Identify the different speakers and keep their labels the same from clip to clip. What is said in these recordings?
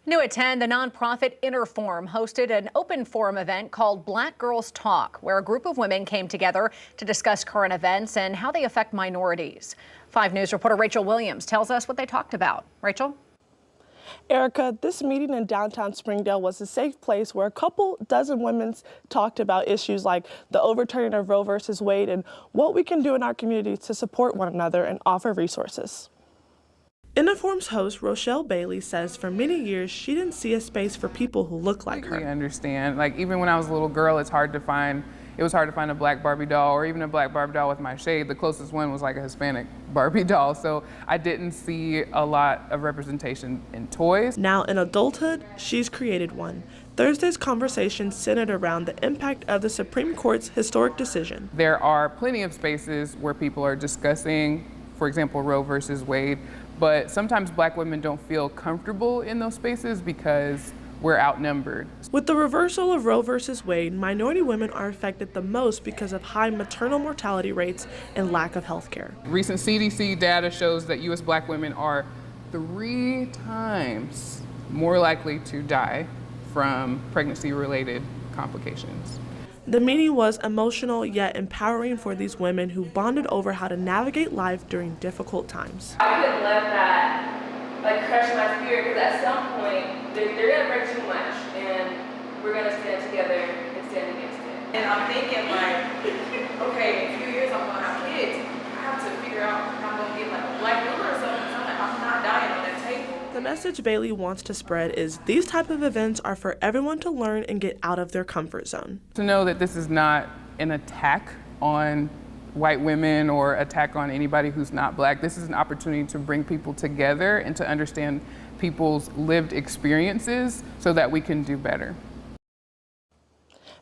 Speaker 1: New at 10, the nonprofit Interform hosted an open forum event called Black Girls Talk, where a group of women came together to discuss current events and how they affect minorities. 5 News reporter Rachel Williams tells us what they talked about. Rachel?
Speaker 2: Erica, this meeting in downtown Springdale was a safe place where a couple dozen women talked about issues like the overturning of Roe versus Wade and what we can do in our community to support one another and offer resources. Interform's host, Rochelle Bailey, says for many years she didn't see a space for people who look like her.
Speaker 3: I understand. Like, even when I was a little girl, it was hard to find a black Barbie doll or even a black Barbie doll with my shade. The closest one was like a Hispanic Barbie doll. So I didn't see a lot of representation in toys.
Speaker 2: Now in adulthood, she's created one. Thursday's conversation centered around the impact of the Supreme Court's historic decision.
Speaker 3: There are plenty of spaces where people are discussing, for example, Roe versus Wade, but sometimes black women don't feel comfortable in those spaces because we're outnumbered.
Speaker 2: With the reversal of Roe versus Wade, minority women are affected the most because of high maternal mortality rates and lack of health care.
Speaker 3: Recent CDC data shows that U.S. black women are 3 times more likely to die from pregnancy-related complications.
Speaker 2: The meeting was emotional yet empowering for these women who bonded over how to navigate life during difficult times.
Speaker 4: I couldn't let that crush my spirit, because at some point they're gonna bring too much, and we're gonna stand together and stand against it. And I'm thinking okay, in a few years I'm gonna have kids. I have to figure out how I'm gonna get a black woman or something. So I'm not dying on that table.
Speaker 2: The message Bailey wants to spread is these type of events are for everyone to learn and get out of their comfort zone.
Speaker 3: To know that this is not an attack on white women or attack on anybody who's not black. This is an opportunity to bring people together and to understand people's lived experiences so that we can do better.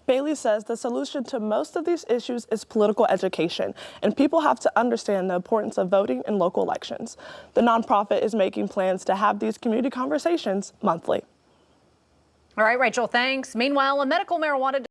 Speaker 2: Bailey says the solution to most of these issues is political education, and people have to understand the importance of voting in local elections. The nonprofit is making plans to have these community conversations monthly.
Speaker 1: All right, Rachel, thanks. Meanwhile, a medical marijuana